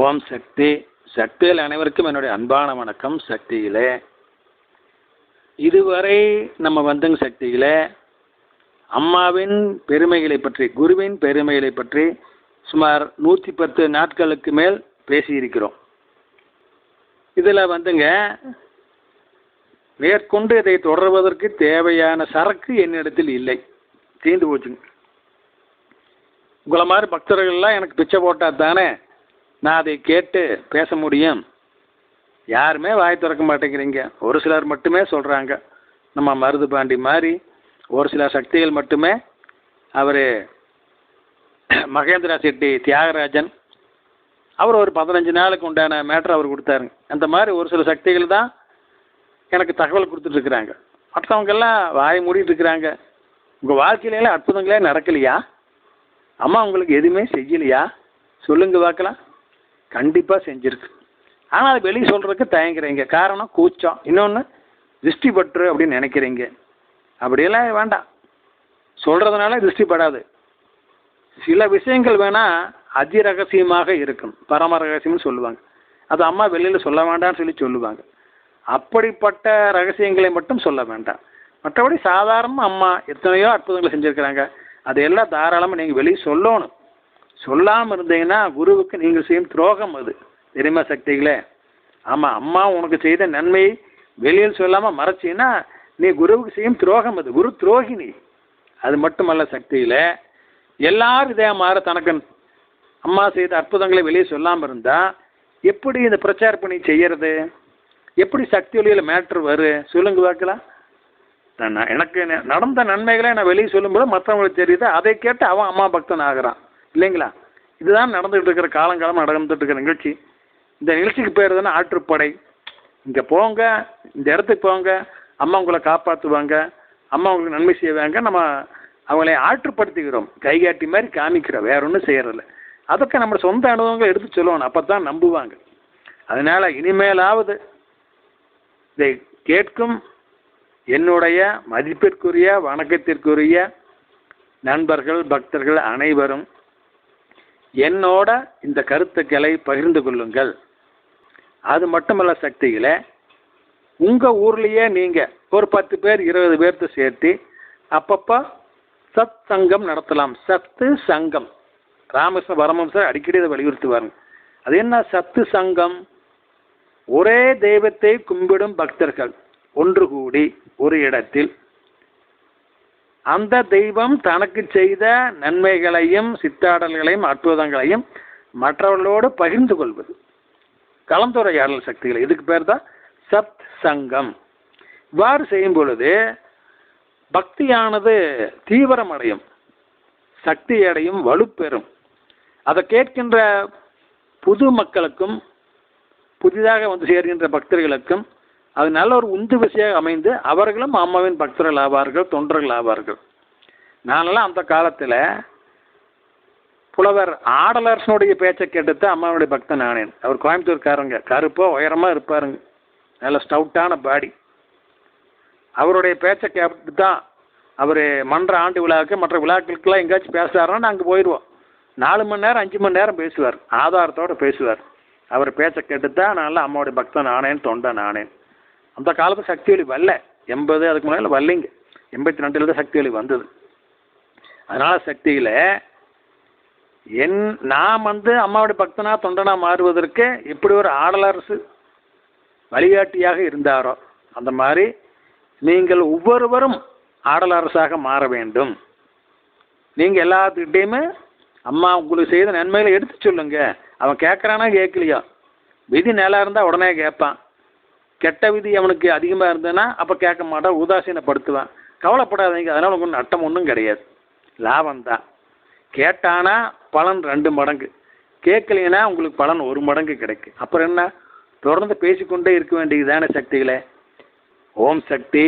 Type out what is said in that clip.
ஓம் சக்தி. சக்தியில் அனைவருக்கும் என்னுடைய அன்பான வணக்கம். சக்தியிலே இதுவரை நம்ம வந்துங்க சக்தியிலே அம்மாவின் பெருமைகளை பற்றி, குருவின் பெருமைகளை பற்றி சுமார் 110 நாட்களுக்கு மேல் பேசியிருக்கிறோம். இதில் வந்துங்க மேற்கொண்டு இதை தொடர்வதற்கு தேவையான சரக்கு என்னிடத்தில் இல்லை, தீர்ந்து போச்சுங்க. உங்களை மாதிரி பக்தர்கள்லாம் எனக்கு பிச்சை போட்டால் தானே நான் அதை கேட்டு பேச முடியும். யாருமே வாய் திறக்க மாட்டேங்கிறீங்க. ஒரு சிலர் மட்டுமே சொல்கிறாங்க. நம்ம மருது பாண்டி மாதிரி ஒரு சில சக்திகள் மட்டுமே, அவர் மகேந்திரா செட்டி தியாகராஜன், அவர் ஒரு 15 நாளுக்கு உண்டான மேட்ரு அவர் கொடுத்தாருங்க. அந்த மாதிரி ஒரு சில சக்திகள் தான் எனக்கு தகவல் கொடுத்துட்ருக்குறாங்க. மற்றவங்கெல்லாம் வாய் மூடிட்டு இருக்கிறாங்க. உங்கள் வாழ்க்கையில அற்புதங்களே நடக்கலையா? அம்மா உங்களுக்கு எதுவுமே செய்யலையா? சொல்லுங்க பார்க்கலாம். கண்டிப்பாக செஞ்சுருக்கு. ஆனால் அது வெளியே சொல்கிறதுக்கு தயங்குறீங்க. காரணம் கூச்சம். இன்னொன்று திருஷ்டி பற்று அப்படின்னு நினைக்கிறீங்க. அப்படியெல்லாம் வேண்டாம். சொல்கிறதுனால திருஷ்டி படாது. சில விஷயங்கள் வேணால் அதி ரகசியமாக இருக்கும், பரம ரகசியம்னு சொல்லுவாங்க. அது அம்மா வெளியில் சொல்ல வேண்டாம்னு சொல்லுவாங்க. அப்படிப்பட்ட ரகசியங்களை மட்டும் சொல்ல வேண்டாம். மற்றபடி சாதாரணமாக அம்மா எத்தனையோ அற்புதங்களை செஞ்சுருக்கிறாங்க. அதையெல்லாம் தாராளமாக நீங்கள் வெளியே சொல்லணும். சொல்லாமல் இருந்தீங்கன்னா குருவுக்கு நீங்கள் செய்யும் துரோகம். அது தெரியுமா சக்திகளே? ஆமாம், அம்மா உனக்கு செய்த நன்மையை வெளியில் சொல்லாமல் மறைச்சின்னா நீ குருவுக்கு செய்யும் துரோகம். அது குரு துரோகிணி. அது மட்டுமல்ல சக்தியில் எல்லாரும் இதே மாதிரி தனக்கு அம்மா செய்த அற்புதங்களை வெளியே சொல்லாமல் இருந்தால் எப்படி இந்த பிரச்சார பணி செய்கிறது? எப்படி சக்தி ஒளியில் மேட்ரு வரும்? சொல்லுங்க பார்க்கலாம். எனக்கு நடந்த நன்மைகளை நான் வெளியே சொல்லும்போது மற்றவங்களுக்கு தெரியுது. அதை கேட்டு அவன் அம்மா பக்தன் ஆகிறான் இல்லைங்களா? இதுதான் நடந்துகிட்டு இருக்கிற காலங்காலம் நடந்துட்டு இருக்கிற நிகழ்ச்சி. இந்த நிகழ்ச்சிக்கு பேர் தானே ஆற்றுப்படை. இங்கே போங்க, இந்த இடத்துக்கு போங்க, அம்மா உங்களை காப்பாற்றுவாங்க, அம்மா உங்களுக்கு நன்மை செய்வாங்க. நம்ம அவங்களை ஆற்றுப்படுத்திக்கிறோம், கைகாட்டி மாதிரி காமிக்கிறோம், வேற ஒன்றும் செய்யறதில்ல. அதுக்கு நம்ம சொந்த அனுபவங்களை எடுத்து சொல்லணும். அப்போ தான் நம்புவாங்க. அதனால் இனிமேலாவது இதை கேட்கும் என்னுடைய மதிப்பிற்குரிய வணக்கத்திற்குரிய நண்பர்கள் பக்தர்கள் அனைவரும் என்னோட இந்த கருத்துக்களை பகிர்ந்து கொள்ளுங்கள். அது மட்டுமல்ல சக்தியில் உங்கள் ஊர்லேயே நீங்கள் ஒரு 10 பேர் 20 பேர்த்து சேர்த்து அப்பப்போ சத் சங்கம் நடத்தலாம். சத்து சங்கம். ராமகிருஷ்ண பரமஹம்சர் அடிக்கடி அதை வலியுறுத்துவாருங்க. அது என்ன சத்து சங்கம்? ஒரே தெய்வத்தை கும்பிடும் பக்தர்கள் ஒன்று கூடி ஒரு இடத்தில் அந்த தெய்வம் தனக்கு செய்த நன்மைகளையும் சித்தாடல்களையும் அற்புதங்களையும் மற்றவர்களோடு பகிர்ந்து கொள்வது, கலந்துரையாடல் சக்திகள். இதுக்கு பேர் தான் சத் சங்கம். இவ்வாறு செய்யும் பொழுது பக்தியானது தீவிரமடையும், சக்தி அடையும், வலுப்பெறும். அதை கேட்கின்ற புது மக்களுக்கும் புதிதாக வந்து சேர்கின்ற பக்தர்களுக்கும் அது நல்ல ஒரு உந்து விசையாக அமைந்து அவர்களும் அம்மாவின் பக்தர்கள் ஆவார்கள், தொண்டர்கள் ஆவார்கள். நானெல்லாம் அந்த காலத்தில் புலவர் ஆடலரசனுடைய பேச்சை கேட்டுத்தான் அம்மாவுடைய பக்தன் ஆனேன். அவர் கோயம்புத்தூர்காரங்க, கருப்போ உயரமாக இருப்பாருங்க, நல்ல ஸ்டவுட்டான பாடி. அவருடைய பேச்சை கேட்டு தான் அவர் மன்ற ஆண்டு விழாவுக்கு மற்ற விழாக்களுக்கெல்லாம் எங்கேயாச்சும் பேசுகிறாருன்னா நாங்கள் போயிடுவோம். 4 மணி நேரம் 5 மணி நேரம் பேசுவார், ஆதாரத்தோடு பேசுவார். அவர் பேச்சை கேட்டு தான் நான் அம்மாவுடைய பக்தன் ஆனேன், தொண்டன் ஆனேன். அந்த காலத்து சக்தி ஒளி வரல, 80 அதுக்கு முன்னாடி வரலைங்க. 82 தான் சக்தி ஒளி வந்தது. அதனால் சக்தியில் நான் வந்து அம்மாவுடைய பக்தனா தொண்டனா மாறுவதற்கு எப்படி ஒரு ஆடலரசு வழிகாட்டியாக இருந்தாரோ அந்த மாதிரி நீங்கள் ஒவ்வொருவரும் ஆடலரசாக மாற வேண்டும். நீங்கள் எல்லாத்துக்கிட்டையுமே அம்மா உங்களுக்கு செய்த நன்மைகளை எடுத்து சொல்லுங்க. அவன் கேட்குறானா கேட்கலையோ, விதி நல்லா இருந்தால் உடனே கேட்பான். கெட்ட விதி அவனுக்கு அதிகமாக இருந்ததுன்னா அப்போ கேட்க மாட்டான், உதாசீனப்படுத்துவான். கவலைப்படாதீங்க, அதனால் உங்களுக்கு நட்டம் ஒன்றும் கிடையாது, லாபம்தான். கேட்டானா பலன் 2 மடங்கு, கேட்கலைன்னா உங்களுக்கு பலன் 1 மடங்கு கிடைக்கும். அப்புறம் என்ன, தொடர்ந்து பேசிக்கொண்டே இருக்க வேண்டியதுதானே சக்திகளே. ஓம் சக்தி.